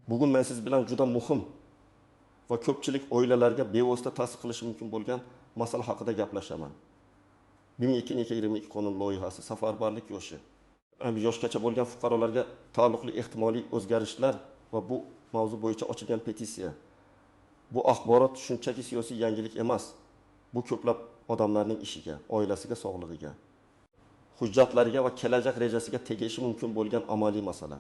Bugun men siz bilan juda muhim va ko'pchilik oilalarga bevosita ta'sir qilishi mumkin bo'lgan masala haqida gaplashaman. 2022 qonun loyihasi safarbarlik yoshi. Yoshgacha bo'lgan fuqarolarga taalluqli ehtimoliy o'zgarishlar va bu mavzu bo'yicha ochilgan petitsiya. Bu axborot shunchaki siyosiy yangilik emas. Bu ko'plab odamlarning ishiga, oilasiga, sog'lig'iga, hujjatlariga va kelajak rejasiga tegishi mumkin bo'lgan amaliy masala.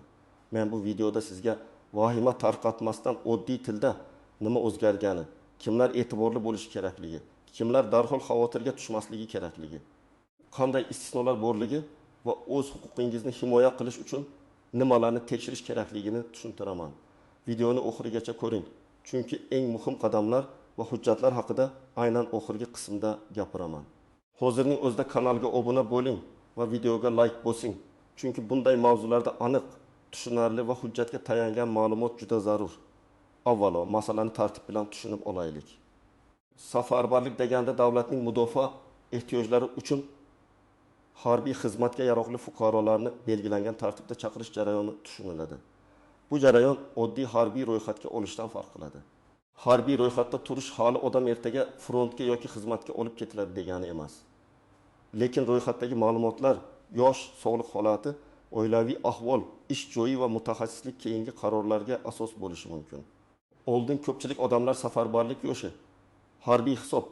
Men bu videoda sizga vahima tarqatmasdan oddiy tilda nima o'zgargani, kimlar e'tiborli bo'lishi kerakligi, kimlar darhol xavotirga tushmasligi kerakligi, qanday istisnolar borligi va o'z huquqingizni himoya qilish uchun nimalarni tekshirish kerakligini tushuntiraman. Videoni oxirigacha ko'ring, chunki eng muhim qadamlar va hujjatlar haqida aynan oxirgi qismda gapiraman. Hozirning o'zida kanalga obuna bo'ling va videoga like bosing, chunki bunday mavzularda aniq, tushunarli va hujjatga tayangan ma'lumot juda zarur. Avvalo, masalani tartib bilan tushunib olaylik. Safarbarlik deganda davlatning mudofaa ehtiyojlari uchun harbiy xizmatga yaroqli fuqarolarni belgilangan tartibda chaqirish jarayoni tushuniladi. Bu jarayon oddiy harbiy ro'yxatga olishdan farq qiladi. Harbiy ro'yxatda turish hali odam ertaga frontga yoki xizmatga olib ketiladi degani emas. Lekin ro'yxatdagi ma'lumotlar yosh, sog'liq holati, oilaviy ahvol, ish joyi va mutaxassislik keyingi qarorlarga asos bo'lishi mumkin. Oldin ko'pchilik odamlar safarbarlik yoshi, harbiy hisob,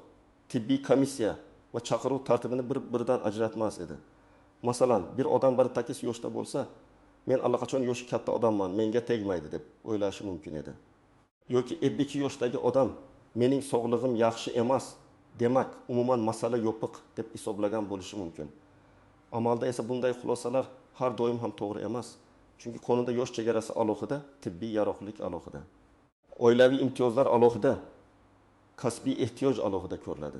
tibbiy komissiya va chaqiruv tartibini bir-biridan ajratmas edi. Masalan, bir odam bir takis yoshda bo'lsa, men allaqachon yoshi katta odamman, menga tegmaydi deb o'ylashi mumkin edi. Yoki 52 yoshdagi odam mening sog'lig'im yaxshi emas, demak, umuman masala yo'q deb hisoblagan bo'lishi mumkin. Amalda esa bunday xulosalar har doim ham to'g'ri emas, chunki qonunda yosh chegarasi alohida, tibbiy yaroqlilik alohida. Oilaviy imtiyozlar alohida, kasbiy ehtiyoj alohida ko'riladi.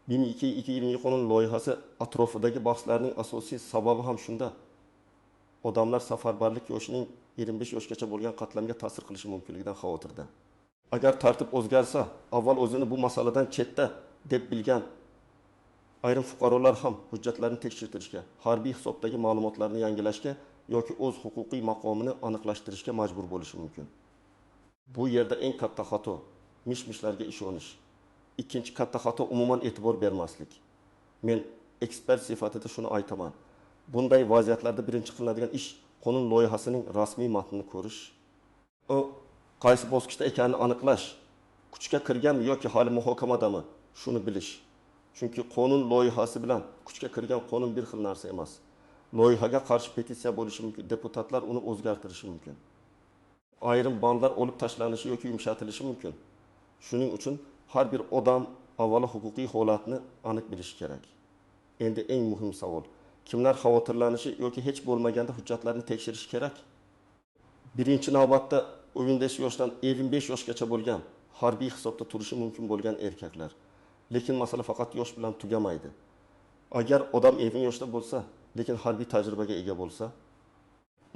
2022 qonun loyihasi atrofidagi bahslarning asosiy sababi ham shunda. Odamlar safarbarlik yoshining 25 yoshgacha bo'lgan qatlamga ta'sir qilishi mumkinligidan xavotirda. Agar tartib o'zgarsa, avval o'zini bu masaladan chetda deb bilgan ayrim fuqarolar ham hujjatlarni tekshirtirishga, harbiy hisobdagi ma'lumotlarni yangilashga yoki o'z huquqiy maqomini aniqlashtirishga majbur bo'lishi mumkin. Bu yerda eng katta xato mish-mishlarga ishonish. Ikkinchi katta xato umuman e'tibor bermaslik. Men ekspert sifatida shuni aytaman. Bunday vaziyatlarda birinchi qilinadigan ish qonun loyihasining rasmiy matnini ko'rish. U qaysi bosqichda ekanini aniqlash, kuchga kirganmi yoki hali muhokamadami, shuni bilish. Chunki qonun loyihasi bilan kuchga kirgan qonun bir xil narsa emas. Loyihaga qarshi petitsiya bo'lishi mumkin, deputatlar uni o'zgartirishi mumkin. Ayrim bandlar olib tashlanishi yoki yumshatilishi mumkin. Shuning uchun har bir odam avvalo huquqiy holatni aniq bilishi kerak. Endi eng muhim savol, kimlar xavotirlanishi yoki hech bo'lmaganda hujjatlarni tekshirish kerak? Birinchi navbatda 15 yoshdan 25 yoshgacha bo'lgan, harbiy hisobda turishi mumkin bo'lgan erkaklar. Lekin masala faqat yosh bilan tugamaydi. Agar odam 20 yoshda bo'lsa, lekin harbiy tajribaga ega bo'lsa,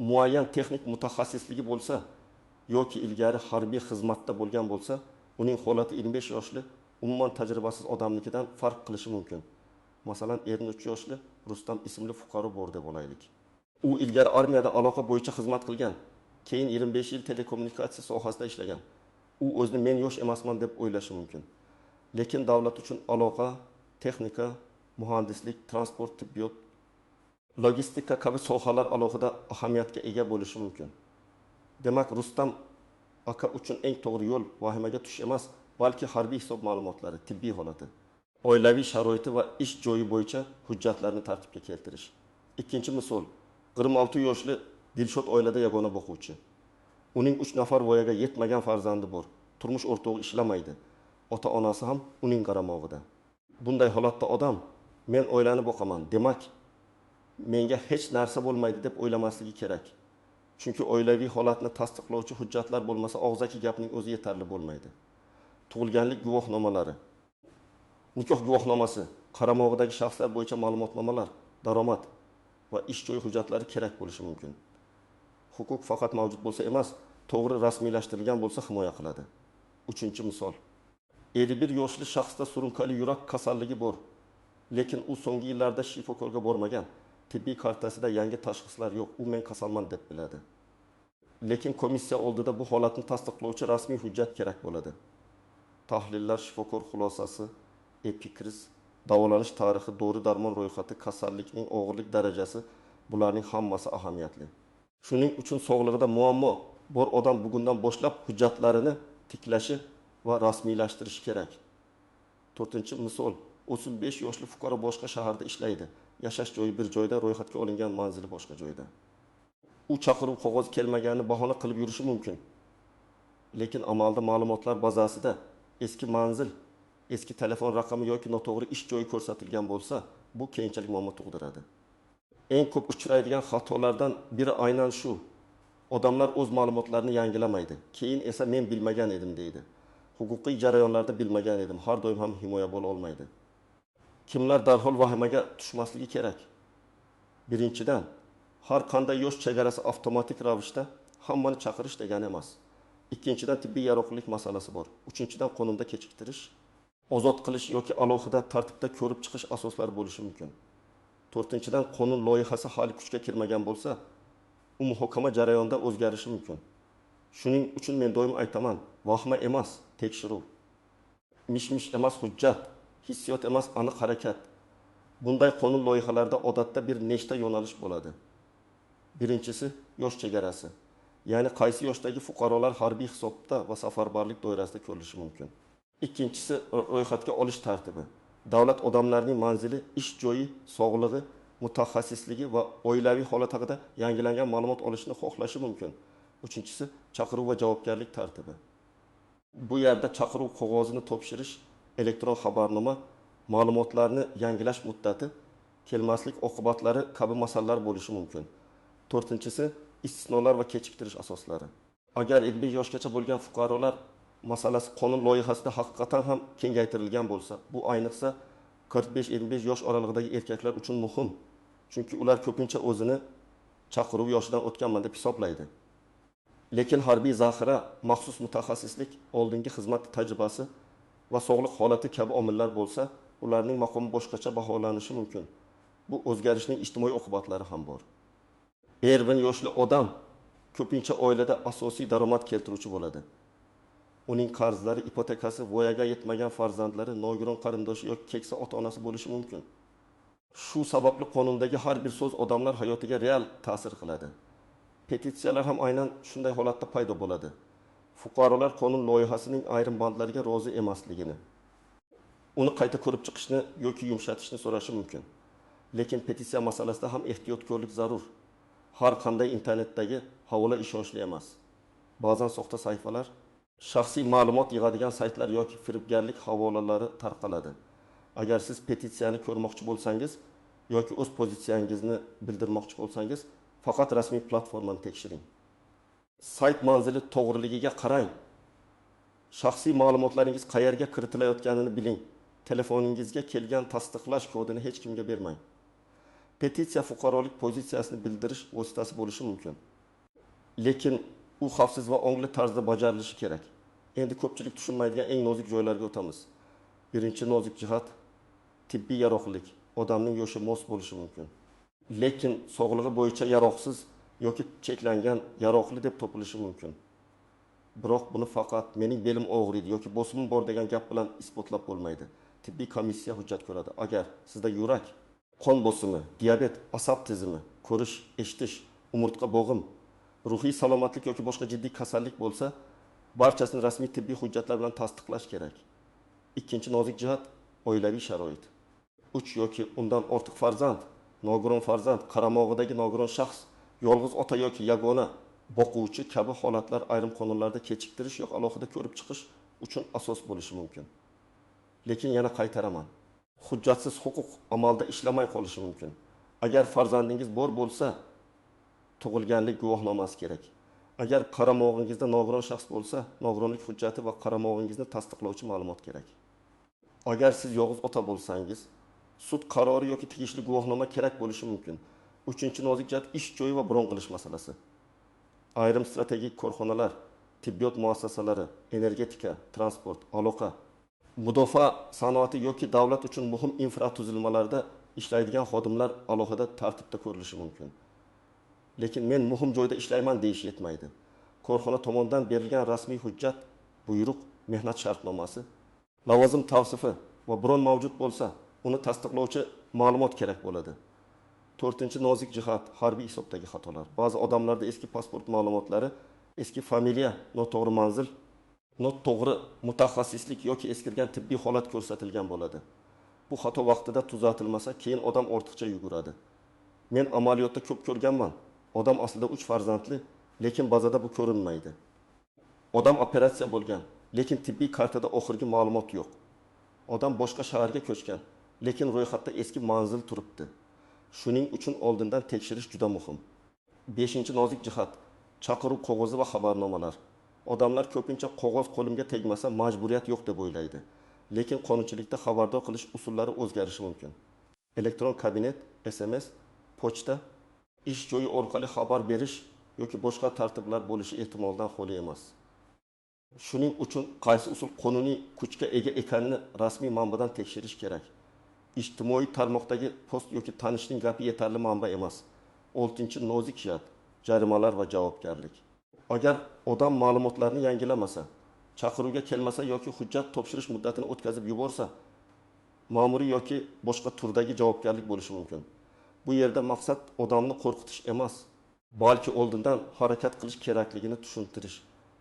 muayyan texnik mutaxassisligi bo'lsa yoki ilgari harbiy xizmatda bo'lgan bo'lsa, uning holati 25 yoshli umuman tajribasiz odamnikidan farq qilishi mumkin. Masalan, 23 yoshli Rustam ismli fuqaro bor deb olaylik. U ilgari armiyada aloqa bo'yicha xizmat qilgan, keyin 25 yil telekommunikatsiya sohasida ishlagan. U o'zini men yosh emasman deb o'ylashi mumkin. Lekin davlat uchun aloqa, texnika, muhandislik, transport, tibbiyot, logistika kabi sohalar alohida ahamiyatga ega bo'lishi mumkin. Demak, Rustam aka uchun eng to'g'ri yo'l vahimaga tush emas, balki harbiy hisob ma'lumotlari, tibbiy holati, oilaviy sharoiti va ish joyi bo'yicha hujjatlarni tartibga keltirish. Ikkinchi misol, 26 yoshli Dilshod oilada yagona boquvchi. Uning 3 nafar voyaga yetmagan farzandi bor. Turmush o'rtog'i ishlamaydi. Ota-onasi ham uning qaramog'ida. Bunday holatda odam, men oilani boqaman, demak, menga hech narsa bo'lmaydi deb o'ylamasligi kerak. Chunki oilaviy holatni tasdiqlovchi hujjatlar bo'lmasa, og'zaki gapning o'zi yetarli bo'lmaydi. Tug'ilganlik guvohnomalari, nikoh guvohnomasi, qaramog'idagi shaxslar bo'yicha ma'lumotnomalar, daromad va ish joyi hujjatlari kerak bo'lishi mumkin. Huquq faqat mavjud bo'lsa emas, to'g'ri rasmiylashtirilgan bo'lsa himoya qiladi. Uchinchi misol. 51 yoshli shaxsda surunkali yurak kasalligi bor, lekin u so'nggi yillarda shifokorga bormagan. Tibbiy kartasida yangi tashxislar yo'q, u men kasalman deb biladi. Lekin komissiya oldida bu holatni tasdiqlovchi rasmiy hujjat kerak bo'ladi. Tahlillar, shifokor xulosasi, epikriz, davolanish tarixi, dori-darmon ro'yxati, kasallikning og'irlik darajasi, bularning hammasi ahamiyatli. Shuning uchun sog'lig'ida muammo bor odam bugundan boshlab hujjatlarini tiklashi va rasmiylashtirishi kerak. 4-misol, 35 yoshli fuqaro boshqa shaharda ishlaydi. Yashash joyi bir joyda, ro'yxatga olingan manzili boshqa joyda. U chaqiruv qog'ozi kelmaganini bahona qilib yurishi mumkin. Lekin amalda ma'lumotlar bazasida eski manzil, eski telefon raqami yoki noto'g'ri ish joyi ko'rsatilgan bo'lsa, bu keyinchalik muammo tug'diradi. Eng ko'p uchraydigan xatolardan biri aynan shu. Odamlar o'z ma'lumotlarini yangilamaydi. Keyin esa men bilmagan edim deydi. Huquqiy jarayonlarda bilmagan edim, har doim ham himoya bo'la olmaydi. Kimlar darhol vahimaga tushmasligi kerak? Birinchidan, har qanday yosh chegarasi avtomatik ravishda hammani chaqirish degani emas. Ikkinchidan, tibbiy yaroqlilik masalasi bor. Uchinchidan, qonunda kechiktirish, ozod qilish yoki alohida tartibda ko'rib chiqish asoslari bo'lishi mumkin. To'rtinchidan, qonun loyihasi hali kuchga kirmagan bo'lsa, u muhokama jarayonida o'zgarishi mumkin. Shuning uchun men doim aytaman, vahima emas, tekshiruv. Mish-mish emas hujjat, hissiyot emas aniq harakat. Bunday qonun loyihalarida odatda bir nechta yo'nalish bo'ladi. Birinchisi, yosh chegarasi. Ya'ni qaysi yoshdagi fuqarolar harbiy hisobda va safarbarlik doirasida ko'rilishi mumkin. Ikkinchisi, ro'yxatga olish tartibi. Davlat odamlarning manzili, ish joyi, sog'lig'i, mutaxassisligi va oilaviy holat haqida yangilangan ma'lumot olishni xohlashi mumkin. Uchinchisi, chaqiruv va javobgarlik tartibi. Bu yerda chaqiruv qog'ozini topshirish, elektron xabarnoma, ma'lumotlarni yangilash muddati, kelmaslik oqibatlari kabi masalalar bo'lishi mumkin. To'rtinchisi, istisnolar va kechiktirish asoslari. Agar 55 yoshgacha bo'lgan fuqarolar masalasi qonun loyihasida haqiqatan ham kengaytirilgan bo'lsa, bu ayniqsa 45-55 yosh oralig'idagi erkaklar uchun muhim. Chunki ular ko'pincha o'zini chaqiruv yoshidan o'tganman deb hisoblaydi. Lekin harbiy zaxira, maxsus mutaxassislik, oldingi xizmat tajribasi va sog'liq holati kabi omillar bo'lsa, ularning maqomi boshqacha baholanishi mumkin. Bu o'zgarishning ijtimoiy oqibatlari ham bor. Erkin yoshli odam ko'pincha oilada asosiy daromad keltiruvchi bo'ladi. Uning qarzlari, ipotekasi, voyaga yetmagan farzandlari, nogiron qarindoshi yoki keksa ota-onasi bo'lishi mumkin. Shu sababli qonundagi har bir so'z odamlar hayotiga real ta'sir qiladi. Petitsiyalar ham aynan shunday holatda paydo bo'ladi. Fuqarolar qonun loyihasining ayrim bandlariga rozi emasligini, uni qayta ko'rib chiqishni yoki yumshatishni so'rashi mumkin. Lekin petitsiya masalasida ham ehtiyotkorlik zarur. Har qanday internetdagi havola ishonchli emas. Ba'zan soxta sayfalar, shaxsiy ma'lumot yig'adigan saytlar yoki firibgarlik havolalari tarqaladi. Agar siz petitsiyani ko'rmoqchi bo'lsangiz yoki o'z pozitsiyangizni bildirmoqchi bo'lsangiz, faqat rasmiy platformani tekshiring. Sayt manzili to'g'riligiga qarang. Shaxsiy ma'lumotlaringiz qayerga kiritilayotganini biling. Telefoningizga kelgan tasdiqlash kodini hech kimga bermang. Petitsiya fuqarolik pozitsiyasini bildirish vositasi bo'lishi mumkin. Lekin u xavfsiz va ongli tarzda bajarilishi kerak. Endi ko'pchilik tushunmaydigan eng nozik joylarga o'tamiz. Birinchi nozik jihat tibbiy yaroqlilik. Odamning yoshi mos bo'lishi mumkin. Lekin sog'lig'i bo'yicha yaroqsiz yoki cheklangan yaroqli deb topilishi mumkin. Biroq buni faqat mening belim og'riydi yoki bosimim bor degan gap bilan isbotlab bo'lmaydi. Tibbiy komissiya hujjat ko'radi. Agar sizda yurak, qon bosimi, diabet, asab tizimi, ko'rish, eshitish, umurtqa bo'g'im, ruhiy salomatlik yoki boshqa jiddiy kasallik bo'lsa, barchasini rasmiy tibbiy hujjatlar bilan tasdiqlash kerak. Ikkinchi nozik jihat oilaviy sharoit. 3 yoki undan ortiq farzand, nogiron farzand, qaramog'idagi nogiron shaxs, yolg'iz ota yoki yagona boquvchi kabi holatlar ayrim qonunlarda kechiktirish yoki alohida ko'rib chiqish uchun asos bo'lishi mumkin. Lekin yana qaytaraman. Hujjatsiz huquq amalda ishlamay qolishi mumkin. Agar farzandingiz bor bo'lsa, tug'ilganlik guvohnomasi kerak. Agar qaramog'ingizda nogiron shaxs bo'lsa, nogironlik hujjati va qaramog'ingizni tasdiqlovchi ma'lumot kerak. Agar siz yolg'iz ota bo'lsangiz, sud qarori yoki tegishli guvohnoma kerak bo'lishi mumkin. Uchinchi nozik jihat ish joyi va bron qilish masalasi. Ayrim strategik korxonalar, tibbiyot muassasalari, energetika, transport, aloqa, mudofaa sanoati yoki davlat uchun muhim infratuzilmalarda ishlaydigan xodimlar alohida tartibda ko'rilishi mumkin. Lekin men muhim joyda ishlayman deyish yetmaydi. korxona tomonidan berilgan rasmiy hujjat, buyruq, mehnat shartnomasi, lavozim tavsifi va biron mavjud bo'lsa, uni tasdiqlovchi ma'lumot kerak bo'ladi. 4-nozik jihat harbiy hisobdagi xatolar. Ba'zi odamlarda eski pasport ma'lumotlari, eski familiya, noto'g'ri manzil, noto'g'ri mutaxassislik yoki eskirgan tibbiy holat ko'rsatilgan bo'ladi. Bu xato vaqtida tuzatilmasa, keyin odam ortiqcha yuguradi. Men amaliyotda ko'p ko'rganman. Odam aslida 3 farzandli, lekin bazada bu ko'rinmaydi. Odam operatsiya bo'lgan, lekin tibbiy kartada oxirgi ma'lumot yo'q. Odam boshqa shaharga ko'chgan, lekin ro'yxatda eski manzil turibdi. Shuning uchun oldindan tekshirish juda muhim. 5-nozik jihat chaqiruv qog'ozi va xabarnomalar. Odamlar ko'pincha qog'oz qo'limga tegmasa majburiyat yo'q deb o'ylaydi. Lekin qonunchilikda xabardor qilish usullari o'zgarishi mumkin. Elektron kabinet, SMS, pochta, ish joyi orqali xabar berish yoki boshqa tartiblar bo'lishi ehtimoldan xoli emas. Shuning uchun qaysi usul qonuniy kuchga ega ekanini rasmiy manbadan tekshirish kerak. Ijtimoiy tarmoqdagi post yoki tanishning gapi yetarli manba emas. 6-nozik jihat jarimalar va javobgarlik. Agar odam ma'lumotlarni yangilamasa, chaqiruvga kelmasa yoki hujjat topshirish muddatini o'tkazib yuborsa, ma'muriy yoki boshqa turdagi javobgarlik bo'lishi mumkin. Bu yerda maqsad odamni qo'rqitish emas, balki oldindan harakat qilish kerakligini tushuntirish.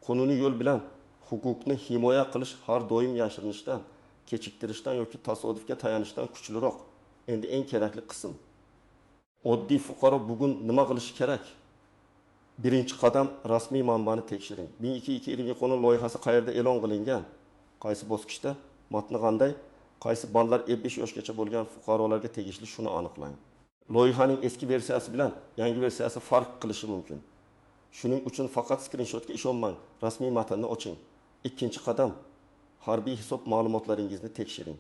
Qonuniy yo'l bilan huquqni himoya qilish har doim yashirinishdan, kechiktirishdan yoki tasodifga tayanishdan kuchliroq. Endi eng kerakli qism. Oddiy fuqaro bugun nima qilishi kerak? Birinchi qadam rasmiy manbani tekshiring. 1220 qonun loyihasi qayerda e'lon qilingan? Qaysi bosqichda? Matni qanday? Qaysi ballar 55 yoshgacha bo'lgan fuqarolarga tegishli shuni aniqlang. Loyihaning eski versiyasi bilan yangi versiyasi farq qilishi mumkin. Shuning uchun faqat skrinshotga ishonmang, rasmiy matnni oching. Ikkinchi qadam harbiy hisob ma'lumotlaringizni tekshiring.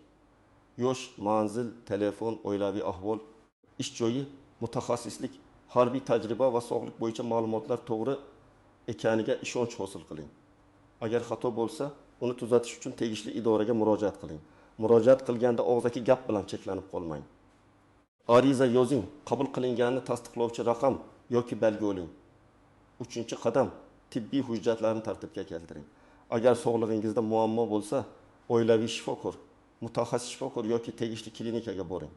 Yosh, manzil, telefon, oilaviy ahvol, ish joyi, mutaxassislik, harbiy tajriba va sog'liq bo'yicha ma'lumotlar to'g'ri ekaniga ishonch hosil qiling. Agar xato bo'lsa, uni tuzatish uchun tegishli idoraga murojaat qiling. Murojaat qilganda og'zaki gap bilan cheklanib qolmang. Ariza yozing, qabul qilinganini tasdiqlovchi raqam yoki belgi oling. 3-qadam tibbiy hujjatlarni tartibga keltiring. Agar sog'lig'ingizda muammo bo'lsa, oilaviy shifokor, mutaxassis shifokor yoki tegishli klinikaga boring.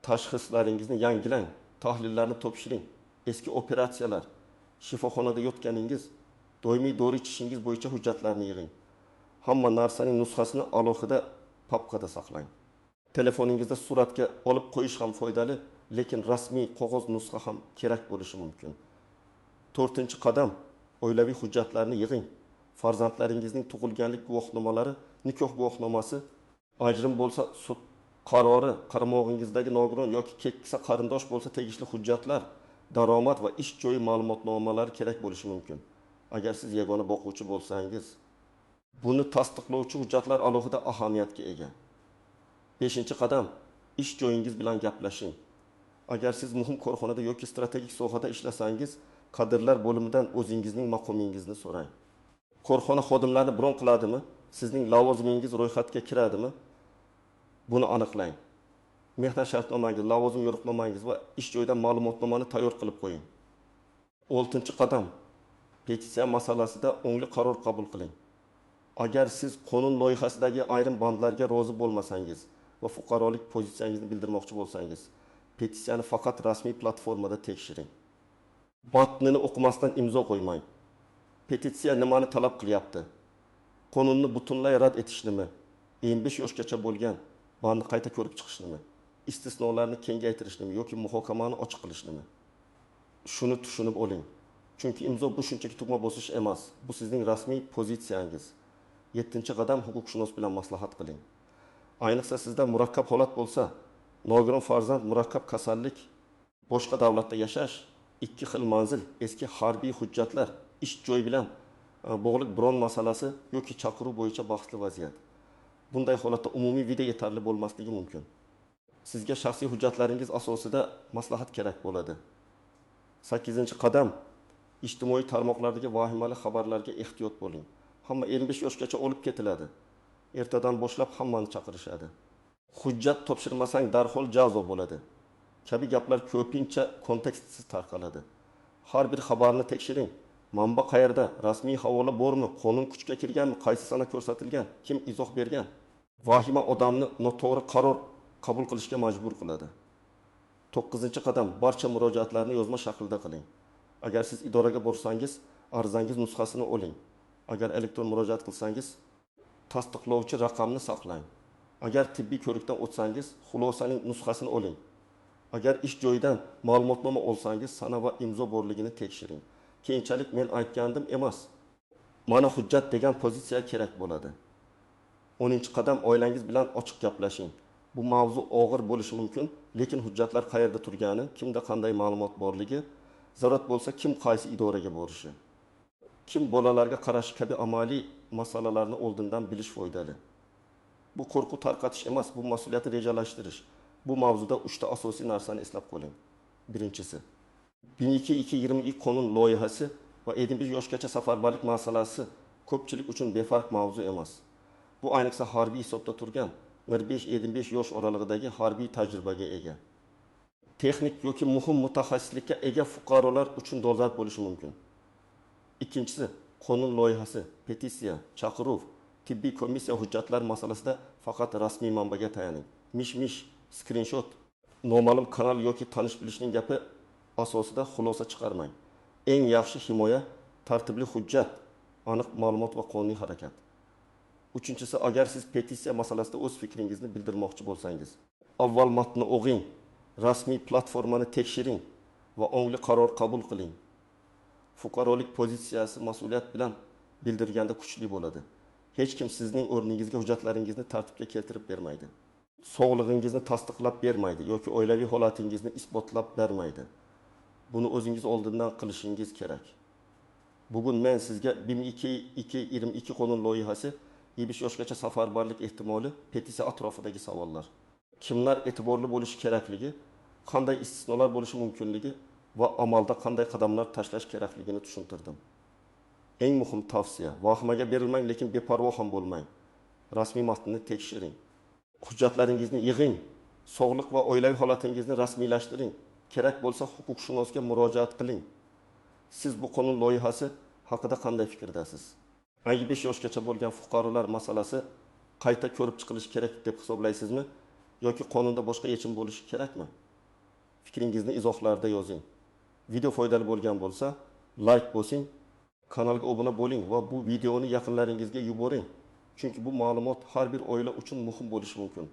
Tashxislaringizni yangilang, tahlillarni topshiring. Eski operatsiyalar, shifoxonada yotganingiz, doimiy dori ichishingiz bo'yicha hujjatlarni yig'ing. Hamma narsaning nusxasini alohida papkada saqlang. Telefoningizda suratga olib qo'yish ham foydali, lekin rasmiy qog'oz nusxa ham kerak bo'lishi mumkin. 4-qadam oilaviy hujjatlarni yig'ing. Farzandlaringizning tug'ilganlik guvohnomalari, nikoh guvohnomasi, ajrim bo'lsa sud qarori, qaramog'ingizdagi nogiron yoki keksa qarindosh bo'lsa tegishli hujjatlar, daromad va ish joyi ma'lumotnomalari kerak bo'lishi mumkin. Agar siz yagona boquvchi bo'lsangiz, buni tasdiqlovchi hujjatlar alohida ahamiyatga ega. 5-qadam ish joyingiz bilan gaplashing. Agar siz muhim korxonada yoki strategik sohada ishlasangiz, kadrlar bo'limidan o'zingizning maqomingizni so'rang. Korxona xodimlarini bron qiladimi? Sizning lavozimingiz ro'yxatga kiradimi? Buni aniqlang. Mehnat shartnomangiz, lavozim yo'riqnomangiz va ish joyidan ma'lumotnomani tayyor qilib qo'ying. 6-qadam petitsiya masalasida o'ngli qaror qabul qiling. Agar siz qonun loyihasidagi ayrim bandlarga rozi bo'lmasangiz va fuqarolik pozitsiyangizni bildirmoqchi bo'lsangiz, petitsiyani faqat rasmiy platformada tekshiring. Matnini o'qimasdan imzo qo'ymang. Petitsiya nimani talab qilyapti? Qonunni butunlay rad etishnimi? 25 yoshgacha bo'lgan bandni qayta ko'rib chiqishnimi? Istisnolarni kengaytirishnimi yoki muhokamani ochiq qilishnimi? Shuni tushunib oling. Chunki imzo bu shunchaki tugma bosish emas, bu sizning rasmiy pozitsiyangiz. 7-qadam huquqshunos bilan maslahat qiling. Ayniqsa sizda murakkab holat bo'lsa, nogiron farzand, murakkab kasallik, boshqa davlatda yashash, 2 xil manzil, eski harbiy hujjatlar, ish joyi bilan bog'liq biron masalasi yoki chaqiruv bo'yicha bahsli vaziyat. Bunday holatda umumiy video yetarli bo'lmasligi mumkin. Sizga shaxsiy hujjatlaringiz asosida maslahat kerak bo'ladi. 8-qadam ijtimoiy tarmoqlardagi vahimali xabarlarga ehtiyot bo'ling. Hamma 25 yoshgacha olib ketiladi. Ertadan boshlab hammani chaqirishadi. Hujjat topshirmasang darhol jazo bo'ladi. Kabi gaplar ko'pincha kontekstsiz tarqaladi. Har bir xabarni tekshiring. Manba qayerda? Rasmiy havola bormi? Qonun kuchga kirganmi? Qaysi sana ko'rsatilgan? Kim izoh bergan? Vahima odamni noto'g'ri qaror qabul qilishga majbur qiladi. 9-qadam barcha murojaatlarni yozma shaklda qiling. Agar siz idoraga borsangiz, arizangiz nusxasini oling. Agar elektron murojaat qilsangiz, tasdiqlovchi raqamni saqlang. Agar tibbiy ko'rikdan o'tsangiz, xulosaning nusxasini oling. Agar ish joyidan ma'lumotnoma olsangiz, sana va imzo borligini tekshiring. Keyinchalik men aytgandim emas. Mana hujjat degan pozitsiya kerak bo'ladi. 10-qadam oilangiz bilan ochiq gaplashing. Bu mavzu og'ir bo'lishi mumkin, lekin hujjatlar qayerda turgani, kimda qanday ma'lumot borligi, zarurat bo'lsa kim qaysi idoraga borishi, kim bolalarga qarash kabi amaliy masalalarni oldindan bilish foydali. Bu qo'rquv tarqatish emas, bu mas'uliyatni rejalashtirish. Bu mavzuda 3 ta asosiy narsani eslab qo'ying. Birinchisi, 1222 qonun loyihasi va 75 yoshgacha safarbarlik masalasi ko'pchilik uchun befarq mavzu emas. Bu ayniqsa harbiy hisobda turgan 15-75 yosh oralig'idagi harbiy tajribaga ega, texnik yoki muhim mutaxassislikka ega fuqarolar uchun dolzarb bo'lishi mumkin. Ikkinchisi, qonun loyihasi, petitsiya, chaqiruv, tibbiy komissiya hujjatlar masalasida faqat rasmiy manbaga tayaning. Mish-mish, skrinshot, noma'lum kanal yoki tanish bilishning gapi asosida xulosa chiqarmang. Eng yaxshi himoya tartibli hujjat, aniq ma'lumot va qonuniy harakat. Uchinchisi, agar siz petitsiya masalasida o'z fikringizni bildirmoqchi bo'lsangiz, avval matnni o'qing, rasmiy platformani tekshiring va ongli qaror qabul qiling. Fuqarolik pozitsiyasi mas'uliyat bilan bildirganda kuchli bo'ladi. Hech kim sizning o'rningizga hujjatlaringizni tartibga keltirib bermaydi. Sog'lig'ingizni tasdiqlab bermaydi yoki oilaviy holatingizni isbotlab bermaydi. Buni o'zingiz oldindan qilishingiz kerak. Bugun men sizga 1222 qonun loyihasi, 25 yoshgacha safarbarlik ehtimoli, petitsiya atrofidagi savollar, kimlar e'tiborli bo'lishi kerakligi, qanday istisnolar bo'lishi mumkinligi va amalda qanday qadamlar tashlash kerakligini tushuntirdim. Eng muhim tavsiya, vahimaga berilmang, lekin beparvo ham bo'lmang. Rasmiy matnni tekshiring. Hujjatlaringizni yig'ing. Sog'liq va oilaviy holatingizni rasmiylashtiring. Kerak bo'lsa huquqshunosga murojaat qiling. Siz bu qonun loyihasi haqida qanday fikrdasiz? 55 yoshgacha bo'lgan fuqarolar masalasi qayta ko'rib chiqilishi kerak deb hisoblaysizmi yoki qonunda boshqa yechim bo'lishi kerakmi? Fikringizni izohlarda yozing. Video foydali bo'lgan bo'lsa, like bosing, kanalga obuna bo'ling va bu videoni yaqinlaringizga yuboring. Chunki bu ma'lumot har bir oila uchun muhim bo'lishi mumkin.